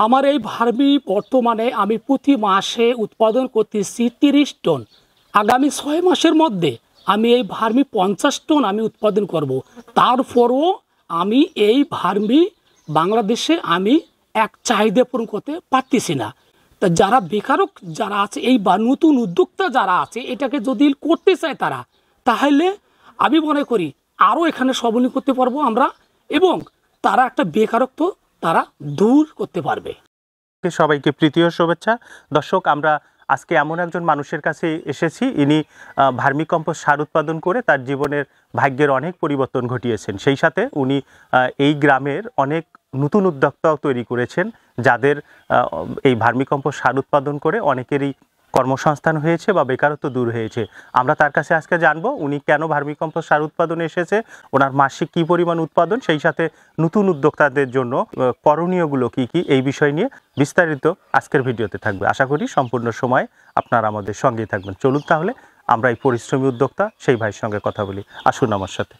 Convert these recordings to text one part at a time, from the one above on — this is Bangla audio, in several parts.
আমার এই ভার্মি বর্তমানে আমি প্রতি মাসে উৎপাদন করতেছি 30 টন। আগামী 6 মাসের মধ্যে আমি এই ভার্মি 50 টন আমি উৎপাদন করব। তারপরও আমি এই ভার্মি বাংলাদেশে আমি এক চাহিদা পূরণ করতে পারতেছি না। তা যারা বেকারক যারা আছে এই বা নতুন উদ্যোক্তা যারা আছে এটাকে যদি করতে চায় তারা, তাহলে আমি মনে করি আরও এখানে সবলীকরণ করতে পারবো আমরা, এবং তারা একটা বেকারত্ব তারা দূর করতে পারবে। সবাইকে প্রীতি ও শুভেচ্ছা। দর্শক, আমরা আজকে এমন একজন মানুষের কাছে এসেছি, ইনি ভার্মি কম্পোস্ট সার উৎপাদন করে তার জীবনের ভাগ্যের অনেক পরিবর্তন ঘটিয়েছেন। সেই সাথে উনি এই গ্রামের অনেক নতুন উদ্যোক্তাও তৈরি করেছেন, যাদের এই ভার্মি কম্পোস্ট সার উৎপাদন করে অনেকেরই কর্মসংস্থান হয়েছে বা বেকারত্ব দূর হয়েছে। আমরা তার কাছে আজকে জানবো উনি কেন ভার্মি কম্পোস্ট সার উৎপাদনে এসেছে, ওনার মাসিক কী পরিমাণ উৎপাদন, সেই সাথে নতুন উদ্যোক্তাদের জন্য করণীয়গুলো কী কী, এই বিষয় নিয়ে বিস্তারিত আজকের ভিডিওতে থাকবে। আশা করি সম্পূর্ণ সময় আপনারা আমাদের সঙ্গেই থাকবেন। চলুন তাহলে আমরা এই পরিশ্রমী উদ্যোক্তা সেই ভাইয়ের সঙ্গে কথা বলি। আসুন আমার সাথে।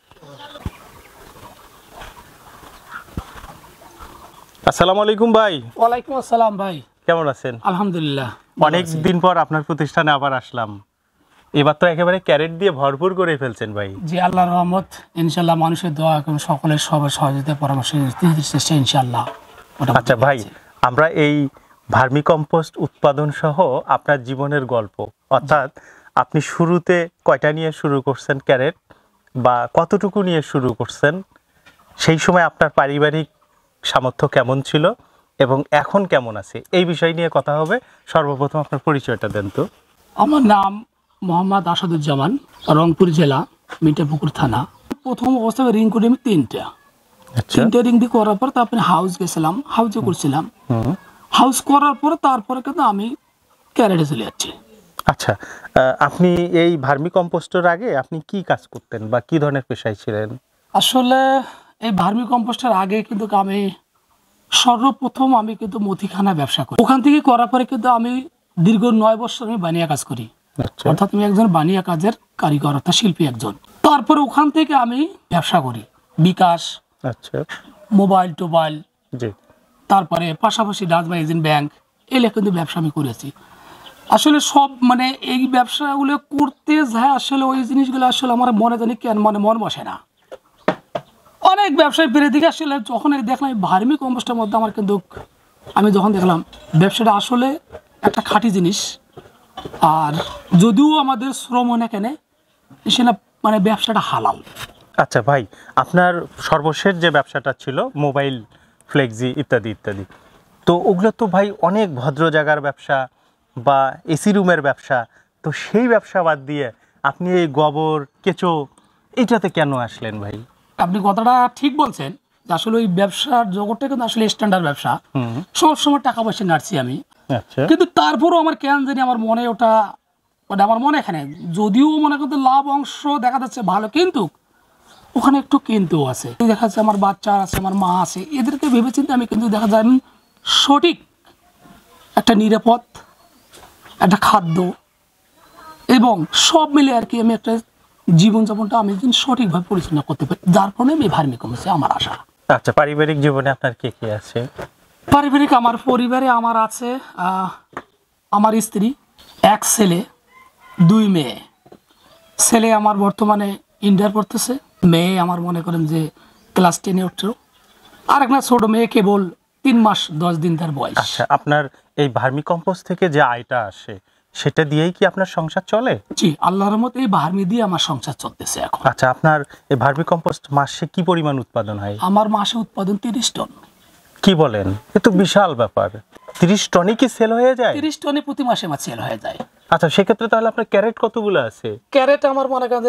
আসসালামু আলাইকুম ভাই। ওয়ালাইকুম আসসালাম ভাই, কেমন আছেন? আলহামদুলিল্লাহ। অনেক দিন পর আপনার প্রতিষ্ঠানে আবার আসলাম। এবার তো একেবারে ক্যারেট দিয়ে ভরপুর করে ফেলছেন ভাই। জি, আল্লাহর রহমত, ইনশাআল্লাহ মানুষের দোয়া এবং সকলের সবার সহযোগিতা পরামর্শ চেষ্টা ইনশাআল্লাহ। আচ্ছা ভাই, আমরা এই ভার্মি কম্পোস্ট উৎপাদন সহ আপনার জীবনের গল্প, অর্থাৎ আপনি শুরুতে কয়টা নিয়ে শুরু করছেন ক্যারেট, বা কতটুকু নিয়ে শুরু করছেন, সেই সময় আপনার পারিবারিক সামর্থ্য কেমন ছিল এবং এখন কেমন আছে, এই বিষয় নিয়ে কথা হবে। সর্বপ্রথম আপনার পরিচয়টা দেন তো। আমার নাম মোহাম্মদ আসাদুজ্জামান, রংপুর জেলা, মিঠাপুকুর থানা। প্রথম অবস্থায় রিং করি আমি তিনটা রিং দিয়ে করার পর তারপরে হাউস গেছিলাম, হাউসে করছিলাম। হাউস করার পরে তারপরে কিন্তু আমি ক্যারেটে চলে যাচ্ছি। আচ্ছা, আপনি এই ভার্মি কম্পোস্টের আগে আপনি কি কাজ করতেন বা কি ধরনের পেশায় ছিলেন? আসলে এই ভার্মি কম্পোস্টের আগে কিন্তু আমি সর্বপ্রথম আমি কিন্তু মুদিখানা ব্যবসা করি। ওখান থেকে করার পরে কিন্তু আমি দীর্ঘ 9 বছর আমি বানিয়া কাজ করি, অর্থাৎ আমি একজন বানিয়া কাজের কারিগর, অর্থাৎ শিল্পী একজন। তারপরে ওখান থেকে আমি ব্যবসা করি, বিকাশ, আচ্ছা, মোবাইল টোবাইল, জি, তারপরে পাশাপাশি ডাচ ম্যাগাজিন, ব্যাংক, এগুলো কিন্তু ব্যবসা আমি করেছি। আসলে সব মানে এই ব্যবসাগুলো করতে যায় আসলে ওই জিনিসগুলো আসলে আমার মনে জানি কেন মন বসে না। অনেক ব্যবসায় বেড়ে দিকে আসলে যখন দেখলাম ভার্মি কম্পোস্টের মধ্যে আমার কিন্তু আমি যখন দেখলাম ব্যবসাটা আসলে একটা খাঁটি জিনিস, আর যদিও আমাদের শ্রম অনেক এনে সেটা মানে ব্যবসাটা হালাল। আচ্ছা ভাই, আপনার সর্বশেষ যে ব্যবসাটা ছিল মোবাইল, ফ্লেক্সি ইত্যাদি ইত্যাদি, তো ওগুলো তো ভাই অনেক ভদ্র জায়গার ব্যবসা বা এসি রুমের ব্যবসা, তো সেই ব্যবসা বাদ দিয়ে আপনি এই গোবর কেঁচো এইটাতে কেন আসলেন ভাই? আপনি কথাটা ঠিক বলছেন যে আসলে ওই ব্যবসার জগৎটা কিন্তু আসলে স্ট্যান্ডার্ড ব্যবসা, সবসময় টাকা পয়সা নাড়ছি আমি। আচ্ছা, কিন্তু তারপরও আমার কেন জানি আমার মনে ওটা মানে আমার মনে এখানে যদিও মনে করতে লাভ অংশ দেখা যাচ্ছে ভালো, কিন্তু ওখানে একটু কিন্তু আছে, দেখা যাচ্ছে আমার বাচ্চা আছে, আমার মা আছে, এদেরকে ভেবেচিন্তে আমি কিন্তু দেখা যায় আমি সঠিক একটা নিরাপদ একটা খাদ্য এবং সব মিলে আর কি আমি একটা জীবনযাপনটা আমি সঠিকভাবে পরিচালনা করতে পারি, যার ফলে আমি ভার্মি কম্পোস্টে আমার আশা। আচ্ছা, পারিবারিক জীবনে আপনার কে কে আছে? পারিবারিক আমার পরিবারে আমার আছে আমার স্ত্রী, এক ছেলে, 2 মেয়ে। ছেলে আমার বর্তমানে ইন্টার পড়তেছে, মেয়ে আমার মনে করেন যে ক্লাস 10-এ উঠছে, আর একটা ছোট মেয়ে কেবল 3 মাস 10 দিন তার বয়স। আচ্ছা, আপনার এই ভার্মি কম্পোস্ট থেকে যে আয়টা আসে সেটা দিয়েই কি আপনার সংসার চলে? জি, আল্লাহর রহমতে এই ভার্মি দিয়ে আমার সংসার চলতেছে এখন। আচ্ছা, আপনার এই ভার্মি কম্পোস্ট মাসে কি পরিমাণ উৎপাদন হয়? আমার মাসে উৎপাদন 30 টন। কি বলেন, এ তো বিশাল ব্যাপার। 30 টনই কি সেল হয়ে যায়? 30 টনে প্রতি মাসে আমার সেল হয়ে যায়। আচ্ছা, সেক্ষেত্রে তাহলে আপনার ক্যারেট কতগুলো আছে? ক্যারেট আমার মনে করেন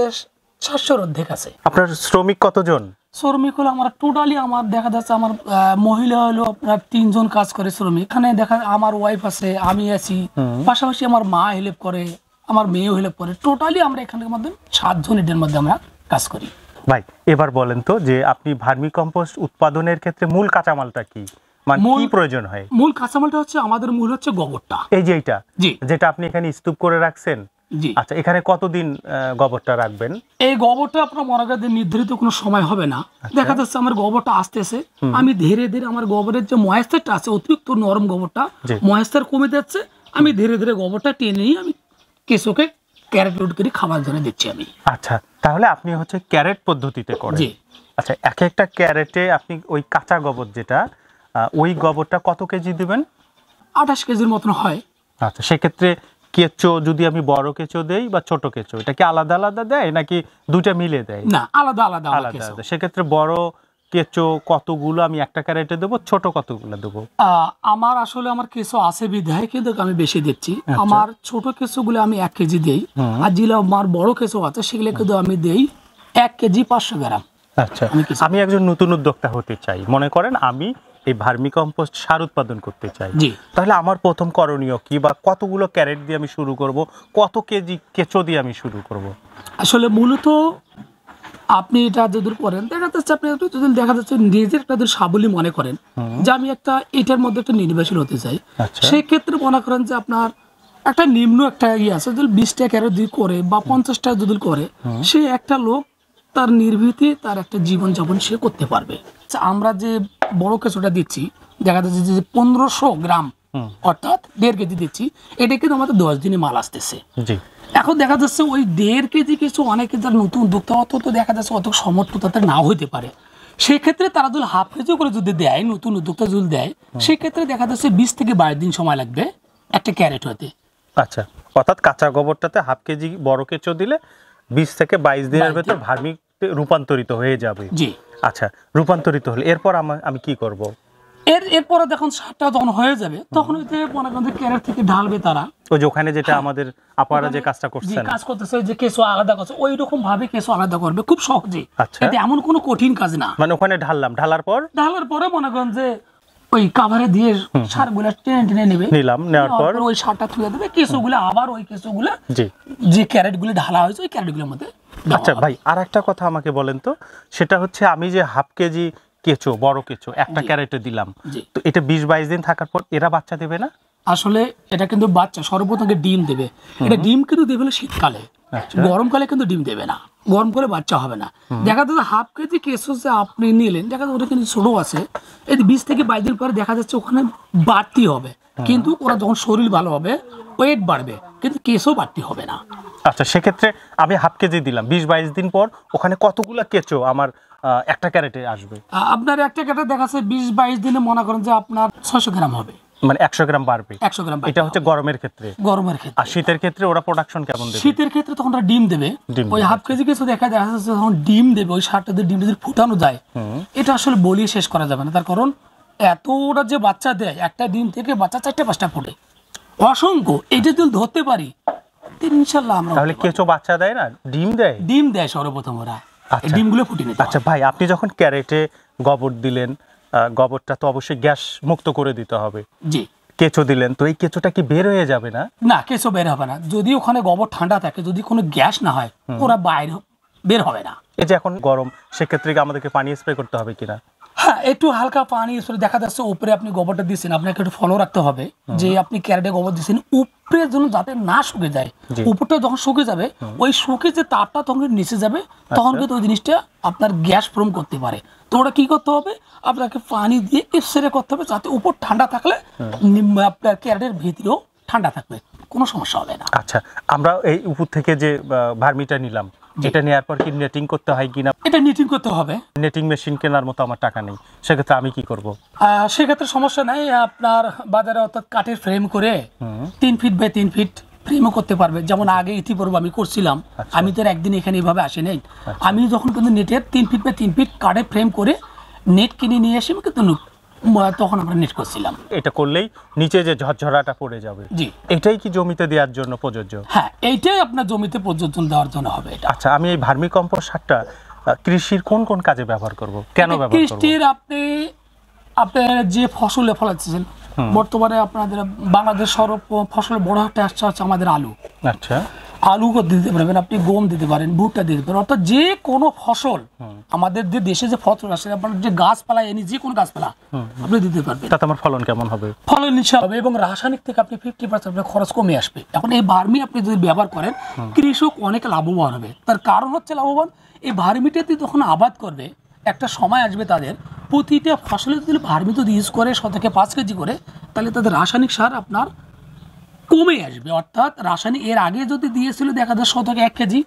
700-র অর্ধেক আছে। আপনার শ্রমিক কতজন? শ্রমিক হলো আমার টোটালি আমার দেখা যাচ্ছে আমার মহিলা হলো আপনার 3 জন কাজ করে শ্রমিক। এখানে দেখা আমার ওয়াইফ আছে, আমি আছি, পাশাপাশি আমার মা হেল্প করে, আমার মেয়েও হেল্প করে। টোটালি আমরা এখানের মধ্যে 7 জন এদের মধ্যে আমরা কাজ করি। ভাই, এবার বলেন তো যে আপনি ভার্মি কম্পোস্ট উৎপাদনের ক্ষেত্রে মূল কাঁচামালটা কি, মানে কি প্রয়োজন হয়? মূল কাঁচামালটা হচ্ছে আমাদের মূল হচ্ছে গোবরটা, এই যে এইটা, জি, যেটা আপনি এখানে স্তূপ করে রাখছেন, জি। আচ্ছা, এখানে কতদিন গোবরটা রাখবেন? এই গোবরটা আপনার মনে করেন যে নির্ধারিত কোনো সময় হবে না। দেখা যাচ্ছে আমার গোবরটা আসতেছে, আমি ধীরে ধীরে আমার গোবরের যে ময়েশ্চারটা আছে, অতিরিক্ত নরম গোবরটা জি। ময়েশ্চার কমে যাচ্ছে, আমি ধীরে ধীরে গোবরটা টেনে নিয়ে আমি কেঁচোকে ক্যারেট লোড করে খাবার জন্য দিচ্ছি আমি। আচ্ছা, তাহলে আপনি হচ্ছে ক্যারেট পদ্ধতিতে করেন। জি। আচ্ছা, এক একটা ক্যারেটে আপনি ওই কাঁচা গোবর যেটা, ওই গোবরটা কত কেজি দিবেন? 28 কেজির মতন হয়। আচ্ছা, সেক্ষেত্রে কেঁচো যদি আমি বড় কেঁচো দেই বা ছোট কেঁচো, এটা কি আলাদা আলাদা দেয় নাকি দুইটা মিলে দেয়? না, আলাদা আলাদা আলাদা কেঁচো। আলাদা। সেক্ষেত্রে বড় কেঁচো কতগুলো আমি একটা ক্যারেটে দেবো, ছোট কতগুলো দেবো? আমার আসলে আমার কেঁচো আছে বিধায় কিন্তু আমি বেশি দিচ্ছি। আমার ছোট কেঁচোগুলো আমি 1 কেজি দেই, আর যেগুলো আমার বড় কেঁচো আছে সেগুলো কিন্তু আমি দেই 1 কেজি 500 গ্রাম। আচ্ছা, আমি একজন নতুন উদ্যোক্তা হতে চাই, মনে করেন আমি এই ভার্মি কম্পোস্ট সার উৎপাদন করতে চাই, জি। তাহলে আমার প্রথম করণীয় কি, বা কতগুলো ক্যারেট দিয়ে আমি শুরু করব, কত কেজি কেঁচো দিয়ে আমি শুরু করব? আসলে মূলত আপনি এটা যদি করেন, দেখা যাচ্ছে আপনি যদি দেখা যাচ্ছে নিজের একটা যদি সাবলী মনে করেন যে আমি একটা এটার মধ্যে একটা নির্ভরশীল হতে চাই, আচ্ছা। সেই ক্ষেত্রে মনে করেন যে আপনার একটা নিম্ন একটা ইয়ে আছে, যদি 20টা ক্যারেট যদি করে বা 50টা যদি করে, সে একটা লোক তার নির্ভীতি তার একটা জীবনযাপন সে করতে পারবে। আচ্ছা, আমরা যে বড় কেঁচোটা দিচ্ছি, দেখা যাচ্ছে যে 1500 গ্রাম অর্থাৎ 1.5 কেজি দিচ্ছি, এটা কিন্তু আমাদের 10 দিনে মাল আসতেছে। জি। এখন দেখা যাচ্ছে ওই 1.5 কেজি কিছু অনেকে যারা নতুন উদ্যোক্তা অত তো দেখা যাচ্ছে অত সমর্থ তাদের নাও হইতে পারে, সেক্ষেত্রে তারা যদি হাফ কেজি করে যদি দেয়, নতুন উদ্যোক্তা যদি দেয়, সেক্ষেত্রে দেখা যাচ্ছে 20 থেকে 22 দিন সময় লাগবে একটা ক্যারেট হতে। আচ্ছা, অর্থাৎ কাঁচা গোবরটাতে হাফ কেজি বড় কেঁচো দিলে 20 থেকে 22 দিনের 22 ভেতর ভার্মিতে রূপান্তরিত হয়ে যাবে। জি। আচ্ছা, রূপান্তরিত হলে এরপর আমি কি করব? এরপরে যখন সারটা যখন হয়ে যাবে, তখন ওই যে মনে করেন যে ক্যারেট থেকে ঢালবে তারা, ওই যে ওখানে যেটা আমাদের আপারা যে কাজটা যে করছেন, কাজ করতেছে ওই যে কেঁচো আলাদা করছে, ওই রকম ভাবে কেঁচো আলাদা করবে খুব সহজে। আচ্ছা। এটা এমন কোনো কঠিন কাজ না। মানে ওখানে ঢাললাম, ঢালার পর ঢালার পরে মনে করেন যে ওই কাভারে দিয়ে সারগুলা টেনে টেনে নেবে, নিলাম, নেওয়ার পর ওই সারটা তুলে দেবে, কেঁচোগুলো আবার ওই কেঁচোগুলো জি। যে ক্যারেটগুলো ঢালা হয়েছে ওই ক্যারেটগুলোর মধ্যে দেওয়া আচ্ছা হবে। ভাই, আর একটা কথা আমাকে বলেন তো, সেটা হচ্ছে আমি যে হাফ কেজি কেঁচো বড় কেঁচো একটা ক্যারেটে দিলাম, জি। তো এটা 20-22 দিন থাকার পর এরা বাচ্চা দেবে না? আসলে এটা কিন্তু বাচ্চা সর্বপ্রথম আগে ডিম দেবে। এটা ডিম কিন্তু দেবে হলো শীতকালে, আচ্ছা। গরমকালে কিন্তু ডিম দেবে না, গরম করে বাচ্চা হবে না। দেখা যাচ্ছে হাফ কেজি কেঁচো যে আপনি নিলেন, দেখা যাচ্ছে ওটা কিন্তু ছোট আছে, এই 20 থেকে 22 দিন পরে দেখা যাচ্ছে ওখানে বাড়তি হবে, কিন্তু ওরা যখন শরীর ভালো হবে ওয়েট বাড়বে, কিন্তু কেঁচো বাড়তি হবে না। আচ্ছা, সেক্ষেত্রে আমি হাফ কেজি দিলাম, 20-22 দিন পর ওখানে কতগুলো কেঁচো আমার একটা ক্যারেটে আসবে? আপনার একটা ক্যারেটে দেখা যাচ্ছে 20-22 দিনে মনে করেন যে আপনার 600 গ্রাম হবে, মানে 100 গ্রাম বাড়বে। 100 গ্রাম এটা হচ্ছে গরমের ক্ষেত্রে। গরমের ক্ষেত্রে। আর শীতের ক্ষেত্রে ওরা প্রোডাকশন কেমন দেবে? শীতের ক্ষেত্রে তখন ওরা ডিম দেবে, ডিম ওই দেবে। হাফ কেজি কিছু দেখা যাচ্ছে যখন ডিম দেবে, ওই সারটা দিয়ে ডিম যদি ফুটানো যায়, এটা আসলে বলিয়ে শেষ করা যাবে না। তার কারণ এত ওরা যে বাচ্চা দেয়, একটা ডিম থেকে বাচ্চা 4-5টা ফুটে, অসংখ্য। এটা যদি ধরতে পারি ইনশাল্লাহ আমরা তাহলে কেঁচো বাচ্চা দেয় না, ডিম দেয়? ডিম দেয় সর্বপ্রথম ওরা, এই আচ্ছা। ডিমগুলো ফুটিয়ে নিতে হয়। আচ্ছা ভাই, আপনি যখন ক্যারেটে গোবর দিলেন, গোবরটা তো অবশ্যই গ্যাস মুক্ত করে দিতে হবে, জি। কেঁচো দিলেন, তো এই কেঁচোটা কি বের হয়ে যাবে না? না, কেঁচো বের হবে না, যদি ওখানে গোবর ঠান্ডা থাকে, যদি কোনো গ্যাস না হয়, ওরা বাইরে বের হবে না। এই যে এখন গরম, সেক্ষেত্রে কি আমাদেরকে পানি স্প্রে করতে হবে কিনা? হ্যাঁ, একটু হালকা পানি স্প্রে। দেখা যাচ্ছে উপরে আপনি গোবরটা দিচ্ছেন, আপনাকে একটু ফলো রাখতে হবে যে আপনি ক্যারেটে গোবর দিচ্ছেন উপরে যেন যাতে না শুকে যায়। জি। উপরটা যখন শুকে যাবে, ওই শুকে যে তাপটা তখন নিচে যাবে, তখন কিন্তু ওই জিনিসটা আপনার গ্যাস ফর্ম করতে পারে। তো ওটা কি করতে হবে, আপনাকে পানি দিয়ে স্প্রে করতে হবে, যাতে উপর ঠান্ডা থাকলে আপনার ক্যারেটের ভিতরেও ঠান্ডা থাকবে, কোনো সমস্যা হবে না। আচ্ছা, আমরা এই উপর থেকে যে ভার্মিটা নিলাম, এটা নেওয়ার পর কি নেটিং করতে হয় কিনা? এটা নিটিং করতে হবে। নেটিং মেশিন কেনার মতো আমার টাকা নেই, সেক্ষেত্রে আমি কি করব? সেক্ষেত্রে সমস্যা নাই, আপনার বাজারে অর্থাৎ কাঠের ফ্রেম করে 3 ফিট বাই 3 ফিট ফ্রেমও করতে পারবে, যেমন আগে ইতিপূর্ব আমি করছিলাম। আমি তো আর একদিন এখানে এইভাবে আসি নাই, আমি যখন কিন্তু নেটের 3 ফিট বাই 3 ফিট কাঠের ফ্রেম করে নেট কিনে নিয়ে এসে কিন্তু তখন আমরা নেট করছিলাম। এটা করলেই নিচে যে ঝরঝরাটা পড়ে যাবে, জি। এটাই কি জমিতে দেওয়ার জন্য প্রযোজ্য? হ্যাঁ, এইটাই আপনার জমিতে পর্যটন দেওয়ার জন্য হবে এটা। আচ্ছা, আমি এই ভার্মি কম্পোস্ট সারটা কৃষির কোন কোন কাজে ব্যবহার করব, কেন ব্যবহার করব? কৃষির আপনার যে ফসলে ফলাচ্ছেন, বর্তমানে আপনাদের বাংলাদেশ সর্ব ফসল বড় একটা আসছে হচ্ছে আমাদের আলু। আচ্ছা। আলু দিতে পারবেন, আপনি গম দিতে পারেন, ভুট্টা দিতে পারেন, অর্থাৎ যে কোনো ফসল আমাদের যে দেশে যে ফসল আছে আপনার যে গাছপালা এনে যে কোনো গাছপালা আপনি দিতে পারবেন। তাতে আমার ফলন কেমন হবে? ফলন নিশ্চয় হবে এবং রাসায়নিক থেকে আপনি 50% আপনার খরচ কমে আসবে। এখন এই ভার্মি আপনি যদি ব্যবহার করেন কৃষক অনেক লাভবান হবে। তার কারণ হচ্ছে লাভবান, এই ভার্মিটাতে যখন আবাদ করবে একটা সময় আসবে তাদের প্রতিটা ফসলে যদি ভার্মি যদি ইউজ করে 100 থেকে 5 কেজি করে, তাহলে তাদের রাসায়নিক সার আপনার কমে আসবে। অর্থাৎ রাসায়নিক এর আগে যদি দিয়েছিল দেখা যায় 100 থেকে 1 কেজি,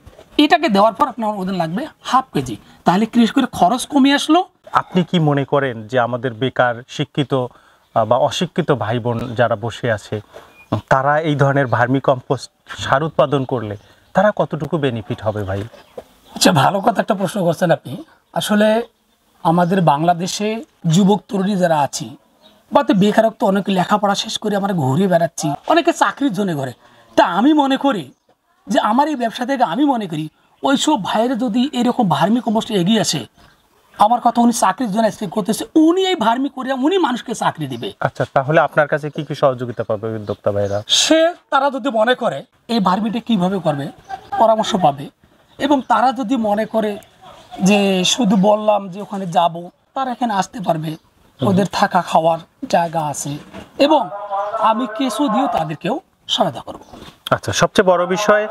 এটাকে দেওয়ার পর আপনার ওদের লাগবে হাফ কেজি, তাহলে কৃষকের খরচ কমে আসলো। আপনি কি মনে করেন যে আমাদের বেকার শিক্ষিত বা অশিক্ষিত ভাই বোন যারা বসে আছে তারা এই ধরনের ভার্মি কম্পোস্ট সার উৎপাদন করলে তারা কতটুকু বেনিফিট হবে ভাই? আচ্ছা, ভালো কথা একটা প্রশ্ন করছেন আপনি। আসলে আমাদের বাংলাদেশে যুবক তরুণী যারা আছি বা তো বেকারত্ব, অনেকে লেখাপড়া শেষ করে আমরা ঘুরে বেড়াচ্ছি, অনেকে চাকরির জন্য করে। তা আমি মনে করি যে আমার এই ব্যবসা থেকে আমি মনে করি ওইসব ভাইয়েরা যদি এরকম ভার্মি কম্পোস্টে এগিয়ে আসে, আমার কথা উনি চাকরির জন্য এক্সপেক্ট করতেছে, উনি এই ভার্মি করে উনি মানুষকে চাকরি দিবে। আচ্ছা, তাহলে আপনার কাছে কি কি সহযোগিতা পাবে উদ্যোক্তা ভাইরা? তারা যদি মনে করে এই ভার্মিটা কিভাবে করবে পরামর্শ পাবে, এবং তারা যদি মনে করে যে শুধু বললাম যে ওখানে যাব, তারা এখানে আসতে পারবে, ওদের থাকা খাওয়ার জায়গা আছে এবং আমি কিছু দিয়েও তাদেরকেও সহায়তা করব। আচ্ছা, সবচেয়ে বড় বিষয়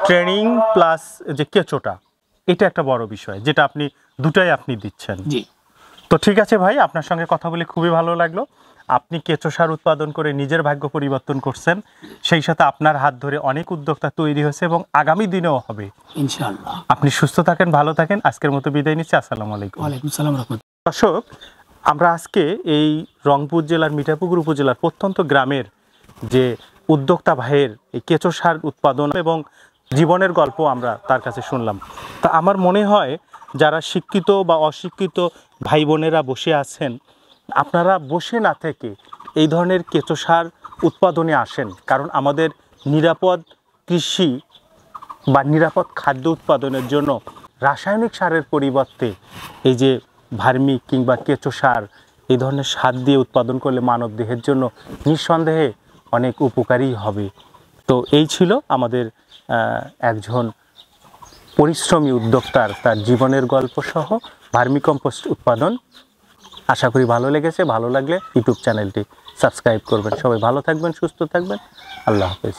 ট্রেনিং প্লাস যে কেঁচোটা, এটা একটা বড় বিষয় যেটা আপনি দুটাই আপনি দিচ্ছেন। জি, তো ঠিক আছে ভাই, আপনার সঙ্গে কথা বলে খুবই ভালো লাগলো। আপনি কেঁচো সার উৎপাদন করে নিজের ভাগ্য পরিবর্তন করছেন, সেই সাথে আপনার হাত ধরে অনেক উদ্যোক্তা তৈরি হয়েছে এবং আগামী দিনেও হবে ইনশাআল্লাহ। আপনি সুস্থ থাকেন, ভালো থাকেন। আজকের মতো বিদায় নিচ্ছি। আসসালামু আলাইকুম। ওয়ালাইকুম সালাম রাহমাতুল্লাহ। দর্শক, আমরা আজকে এই রংপুর জেলার মিঠাপুকুর উপজেলার প্রত্যন্ত গ্রামের যে উদ্যোক্তা ভাইয়ের এই কেঁচো সার উৎপাদন এবং জীবনের গল্প আমরা তার কাছে শুনলাম। তা আমার মনে হয় যারা শিক্ষিত বা অশিক্ষিত ভাই বোনেরা বসে আছেন, আপনারা বসে না থেকে এই ধরনের কেঁচো সার উৎপাদনে আসেন, কারণ আমাদের নিরাপদ কৃষি বা নিরাপদ খাদ্য উৎপাদনের জন্য রাসায়নিক সারের পরিবর্তে এই যে ভার্মি কিংবা কেঁচো সার, এই ধরনের সার দিয়ে উৎপাদন করলে মানব দেহের জন্য নিঃসন্দেহে অনেক উপকারী হবে। তো এই ছিল আমাদের একজন পরিশ্রমী উদ্যোক্তার তার জীবনের গল্প সহ ভার্মি কম্পোস্ট উৎপাদন। আশা করি ভালো লেগেছে। ভালো লাগলে ইউটিউব চ্যানেলটি সাবস্ক্রাইব করবেন। সবাই ভালো থাকবেন, সুস্থ থাকবেন। আল্লাহ হাফেজ।